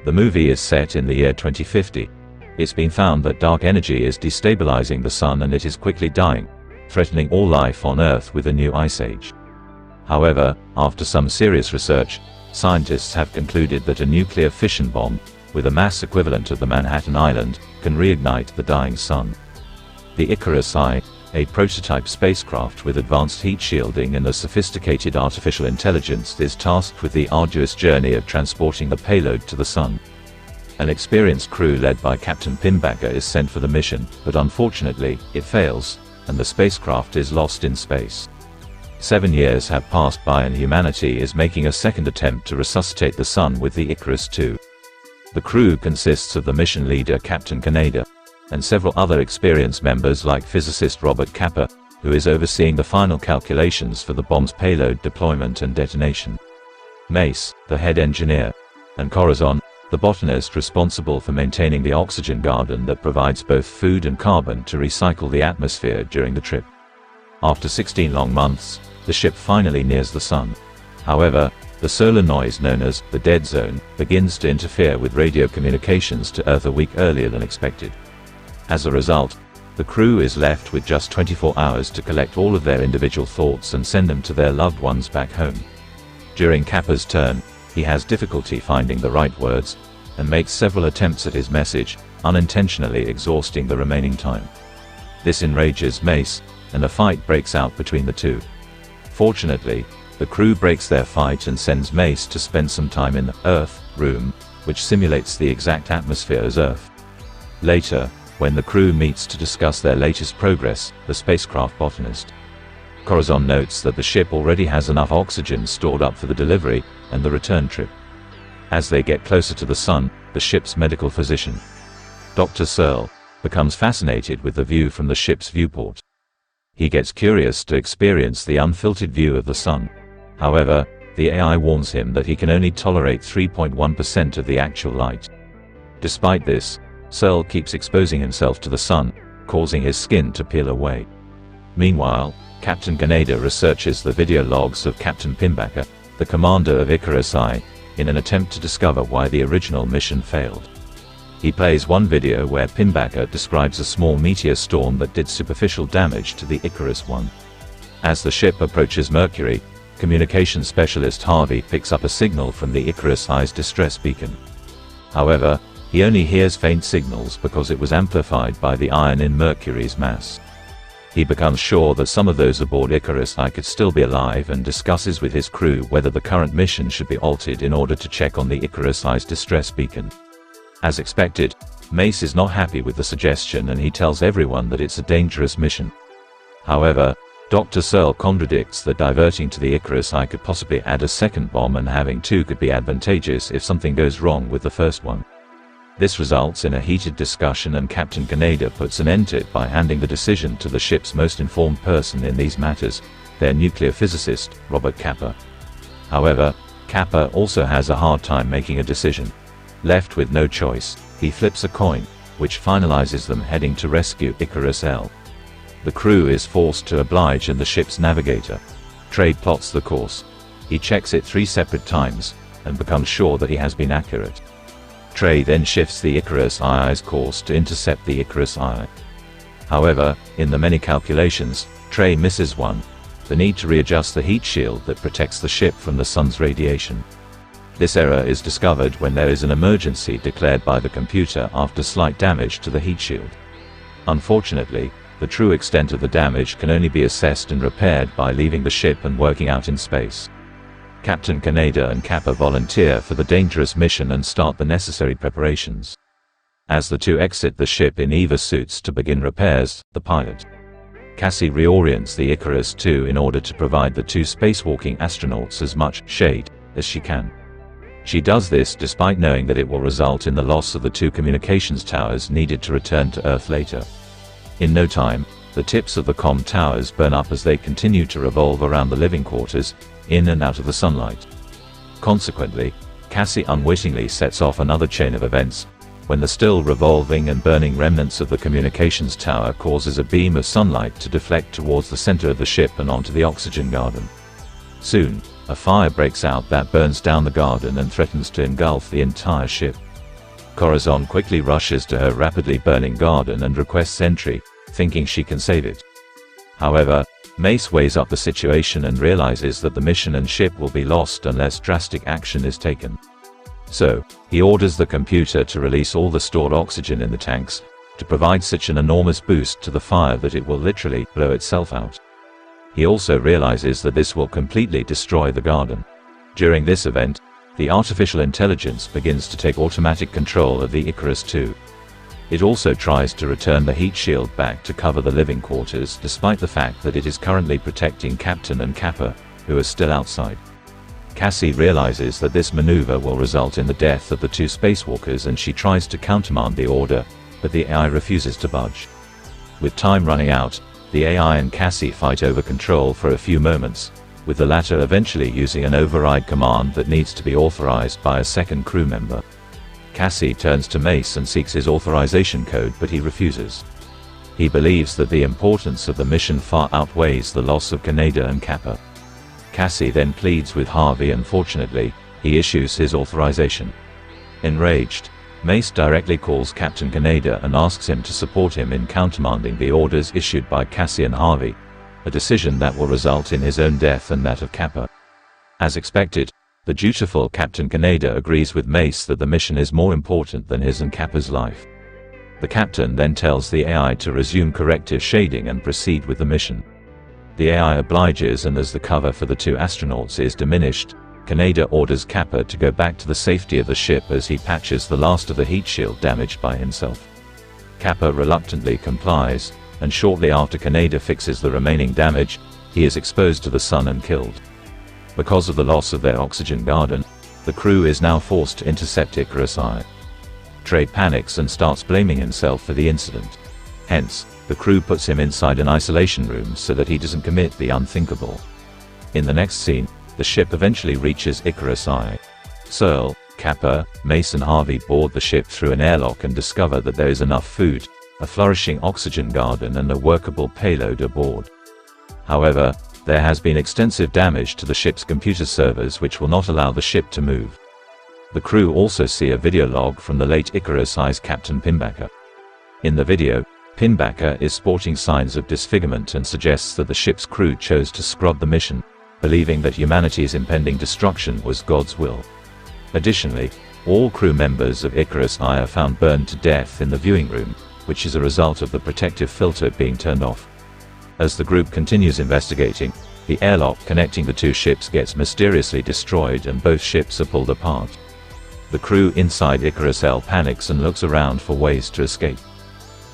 The movie is set in the year 2050. It's been found that dark energy is destabilizing the sun and it is quickly dying, threatening all life on Earth with a new ice age. However, after some serious research, scientists have concluded that a nuclear fission bomb, with a mass equivalent of the Manhattan Island, can reignite the dying sun. The Icarus I, a prototype spacecraft with advanced heat shielding and a sophisticated artificial intelligence, is tasked with the arduous journey of transporting the payload to the sun. An experienced crew led by Captain Pinbacker is sent for the mission, but unfortunately, it fails, and the spacecraft is lost in space. 7 years have passed by and humanity is making a second attempt to resuscitate the sun with the Icarus II. The crew consists of the mission leader Captain Canada, and several other experienced members like physicist Robert Capa, who is overseeing the final calculations for the bomb's payload deployment and detonation. Mace, the head engineer, and Corazon, the botanist responsible for maintaining the oxygen garden that provides both food and carbon to recycle the atmosphere during the trip. After 16 long months, the ship finally nears the sun. However, the solar noise known as the dead zone begins to interfere with radio communications to Earth a week earlier than expected. As a result, the crew is left with just 24 hours to collect all of their individual thoughts and send them to their loved ones back home. During Capa's turn, he has difficulty finding the right words, and makes several attempts at his message, unintentionally exhausting the remaining time. This enrages Mace, and a fight breaks out between the two. Fortunately, the crew breaks their fight and sends Mace to spend some time in the Earth room, which simulates the exact atmosphere as Earth. Later, when the crew meets to discuss their latest progress, the spacecraft botanist Corazon notes that the ship already has enough oxygen stored up for the delivery and the return trip. As they get closer to the sun, the ship's medical physician, Dr. Searle, becomes fascinated with the view from the ship's viewport. He gets curious to experience the unfiltered view of the sun. However, the AI warns him that he can only tolerate 3.1% of the actual light. Despite this, Searle keeps exposing himself to the sun, causing his skin to peel away. Meanwhile, Captain Canada researches the video logs of Captain Pinbacker, the commander of Icarus I, in an attempt to discover why the original mission failed. He plays one video where Pinbacker describes a small meteor storm that did superficial damage to the Icarus I. As the ship approaches Mercury, communications specialist Harvey picks up a signal from the Icarus I's distress beacon. However, he only hears faint signals because it was amplified by the iron in Mercury's mass. He becomes sure that some of those aboard Icarus I could still be alive and discusses with his crew whether the current mission should be altered in order to check on the Icarus I's distress beacon. As expected, Mace is not happy with the suggestion and he tells everyone that it's a dangerous mission. However, Dr. Searle contradicts that diverting to the Icarus I could possibly add a second bomb and having two could be advantageous if something goes wrong with the first one. This results in a heated discussion and Captain Canada puts an end to it by handing the decision to the ship's most informed person in these matters, their nuclear physicist, Robert Capa. However, Capa also has a hard time making a decision. Left with no choice, he flips a coin, which finalizes them heading to rescue Icarus L. The crew is forced to oblige and the ship's navigator, Trey, plots the course. He checks it 3 separate times, and becomes sure that he has been accurate. Trey then shifts the Icarus I's course to intercept the Icarus I. However, in the many calculations, Trey misses one: the need to readjust the heat shield that protects the ship from the sun's radiation. This error is discovered when there is an emergency declared by the computer after slight damage to the heat shield. Unfortunately, the true extent of the damage can only be assessed and repaired by leaving the ship and working out in space. Captain Canada and Capa volunteer for the dangerous mission and start the necessary preparations. As the two exit the ship in EVA suits to begin repairs, the pilot, Cassie, reorients the Icarus II in order to provide the two spacewalking astronauts as much shade as she can. She does this despite knowing that it will result in the loss of the 2 communications towers needed to return to Earth later. In no time, the tips of the comm towers burn up as they continue to revolve around the living quarters, in and out of the sunlight. Consequently, Cassie unwittingly sets off another chain of events, when the still revolving and burning remnants of the communications tower causes a beam of sunlight to deflect towards the center of the ship and onto the oxygen garden. Soon, a fire breaks out that burns down the garden and threatens to engulf the entire ship. Corazon quickly rushes to her rapidly burning garden and requests entry, thinking she can save it. However, Mace weighs up the situation and realizes that the mission and ship will be lost unless drastic action is taken. So, he orders the computer to release all the stored oxygen in the tanks, to provide such an enormous boost to the fire that it will literally blow itself out. He also realizes that this will completely destroy the garden. During this event, the artificial intelligence begins to take automatic control of the Icarus II. It also tries to return the heat shield back to cover the living quarters despite the fact that it is currently protecting Captain and Kappa, who are still outside. Cassie realizes that this maneuver will result in the death of the two spacewalkers and she tries to countermand the order, but the AI refuses to budge. With time running out, the AI and Cassie fight over control for a few moments, with the latter eventually using an override command that needs to be authorized by a second crew member. Cassie turns to Mace and seeks his authorization code, but he refuses. He believes that the importance of the mission far outweighs the loss of Kaneda and Kappa. Cassie then pleads with Harvey and fortunately, he issues his authorization. Enraged, Mace directly calls Captain Kaneda and asks him to support him in countermanding the orders issued by Cassie and Harvey, a decision that will result in his own death and that of Kappa. As expected, the dutiful Captain Kaneda agrees with Mace that the mission is more important than his and Kappa's life. The captain then tells the AI to resume corrective shading and proceed with the mission. The AI obliges, and as the cover for the two astronauts is diminished, Kaneda orders Kappa to go back to the safety of the ship as he patches the last of the heat shield damaged by himself. Kappa reluctantly complies, and shortly after Kaneda fixes the remaining damage, he is exposed to the sun and killed. Because of the loss of their oxygen garden, the crew is now forced to intercept Icarus I. Trey panics and starts blaming himself for the incident. Hence, the crew puts him inside an isolation room so that he doesn't commit the unthinkable. In the next scene, the ship eventually reaches Icarus I. Searle, Kappa, Mace and Harvey board the ship through an airlock and discover that there is enough food, a flourishing oxygen garden and a workable payload aboard. However, there has been extensive damage to the ship's computer servers which will not allow the ship to move. The crew also see a video log from the late Icarus I's Captain Pinbacker. In the video, Pinbacker is sporting signs of disfigurement and suggests that the ship's crew chose to scrub the mission, believing that humanity's impending destruction was God's will. Additionally, all crew members of Icarus I are found burned to death in the viewing room, which is a result of the protective filter being turned off. As the group continues investigating, the airlock connecting the two ships gets mysteriously destroyed and both ships are pulled apart. The crew inside Icarus L panics and looks around for ways to escape.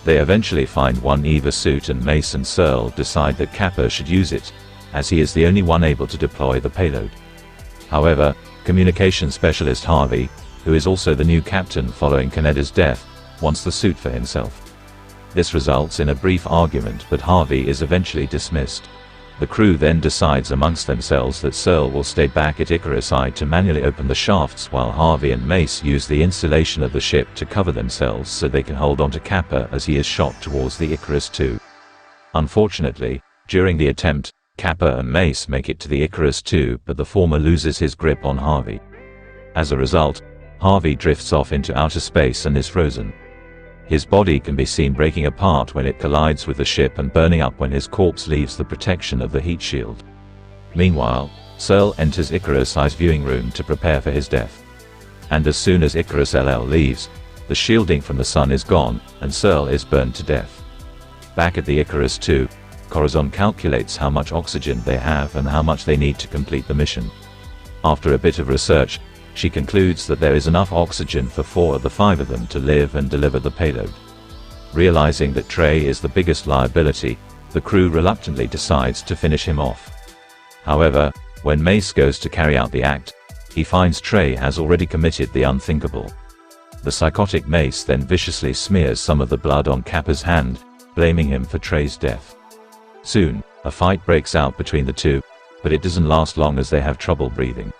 They eventually find one EVA suit and Mace and Searle decide that Kappa should use it, as he is the only one able to deploy the payload. However, communication specialist Harvey, who is also the new captain following Kaneda's death, wants the suit for himself. This results in a brief argument, but Harvey is eventually dismissed. The crew then decides amongst themselves that Searle will stay back at Icarus I to manually open the shafts while Harvey and Mace use the insulation of the ship to cover themselves so they can hold on to Kappa as he is shot towards the Icarus II. Unfortunately, during the attempt, Kappa and Mace make it to the Icarus II, but the former loses his grip on Harvey. As a result, Harvey drifts off into outer space and is frozen. His body can be seen breaking apart when it collides with the ship and burning up when his corpse leaves the protection of the heat shield. Meanwhile, Searle enters Icarus I's viewing room to prepare for his death. And as soon as Icarus LL leaves, the shielding from the sun is gone, and Searle is burned to death. Back at the Icarus II, Corazon calculates how much oxygen they have and how much they need to complete the mission. After a bit of research, she concludes that there is enough oxygen for 4 of the 5 of them to live and deliver the payload. Realizing that Trey is the biggest liability, the crew reluctantly decides to finish him off. However, when Mace goes to carry out the act, he finds Trey has already committed the unthinkable. The psychotic Mace then viciously smears some of the blood on Kappa's hand, blaming him for Trey's death. Soon, a fight breaks out between the two, but it doesn't last long as they have trouble breathing.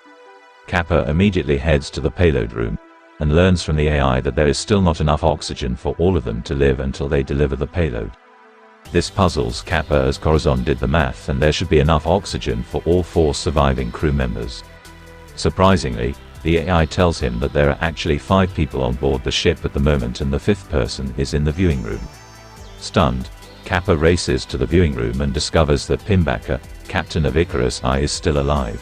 Kappa immediately heads to the payload room, and learns from the AI that there is still not enough oxygen for all of them to live until they deliver the payload. This puzzles Kappa as Corazon did the math and there should be enough oxygen for all 4 surviving crew members. Surprisingly, The AI tells him that there are actually 5 people on board the ship at the moment and the 5th person is in the viewing room. Stunned, Kappa races to the viewing room and discovers that Pinbacker, captain of Icarus I, is still alive.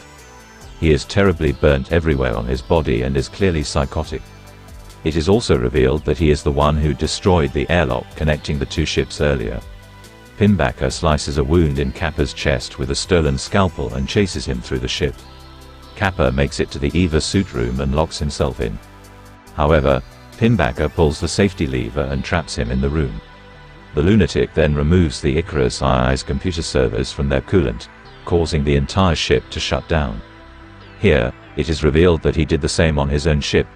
He is terribly burnt everywhere on his body and is clearly psychotic. It is also revealed that he is the one who destroyed the airlock connecting the 2 ships earlier. Pinbacker slices a wound in Kappa's chest with a stolen scalpel and chases him through the ship. Kappa makes it to the EVA suit room and locks himself in. However, Pinbacker pulls the safety lever and traps him in the room. The lunatic then removes the Icarus I's computer servers from their coolant, causing the entire ship to shut down. Here, it is revealed that he did the same on his own ship,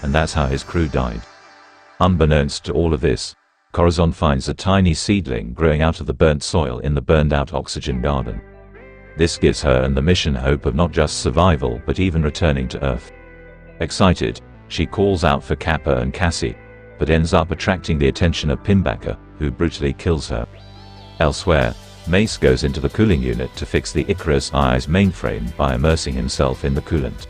and that's how his crew died. Unbeknownst to all of this, Corazon finds a tiny seedling growing out of the burnt soil in the burned-out oxygen garden. This gives her and the mission hope of not just survival but even returning to Earth. Excited, she calls out for Kappa and Cassie, but ends up attracting the attention of Pinbacker, who brutally kills her. Elsewhere, Mace goes into the cooling unit to fix the Icarus I's mainframe by immersing himself in the coolant.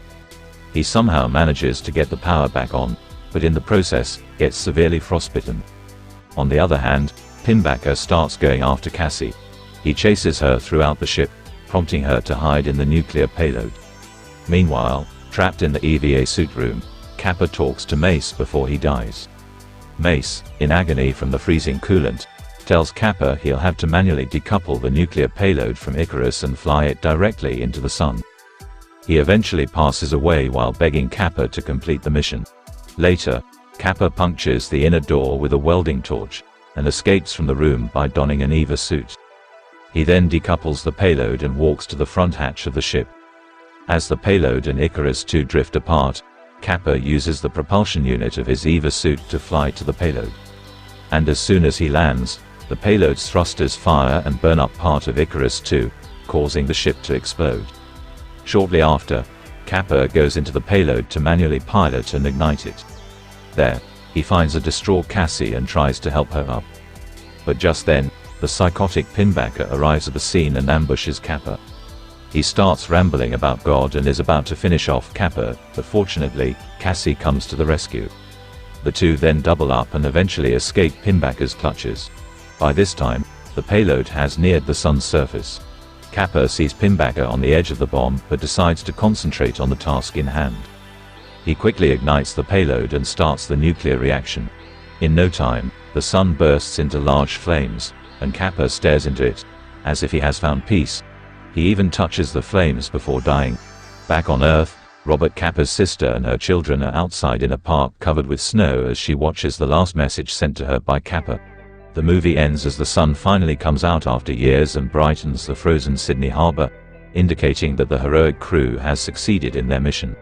He somehow manages to get the power back on, but in the process, gets severely frostbitten. On the other hand, Pinbacker starts going after Cassie. He chases her throughout the ship, prompting her to hide in the nuclear payload. Meanwhile, trapped in the EVA suit room, Kappa talks to Mace before he dies. Mace, in agony from the freezing coolant, tells Kappa he'll have to manually decouple the nuclear payload from Icarus and fly it directly into the sun. He eventually passes away while begging Kappa to complete the mission. Later, Kappa punctures the inner door with a welding torch, and escapes from the room by donning an EVA suit. He then decouples the payload and walks to the front hatch of the ship. As the payload and Icarus II drift apart, Kappa uses the propulsion unit of his EVA suit to fly to the payload. And as soon as he lands, the payload's thrusters fire and burn up part of Icarus II, causing the ship to explode. Shortly after, Kappa goes into the payload to manually pilot and ignite it. There, he finds a distraught Cassie and tries to help her up. But just then, the psychotic Pinbacker arrives at the scene and ambushes Kappa. He starts rambling about God and is about to finish off Kappa, but fortunately, Cassie comes to the rescue. The two then double up and eventually escape Pinbacker's clutches. By this time, the payload has neared the sun's surface. Kappa sees Pinbacker on the edge of the bomb but decides to concentrate on the task in hand. He quickly ignites the payload and starts the nuclear reaction. In no time, the sun bursts into large flames, and Kappa stares into it, as if he has found peace. He even touches the flames before dying. Back on Earth, Robert Kappa's sister and her children are outside in a park covered with snow as she watches the last message sent to her by Kappa. The movie ends as the sun finally comes out after years and brightens the frozen Sydney harbor, indicating that the heroic crew has succeeded in their mission.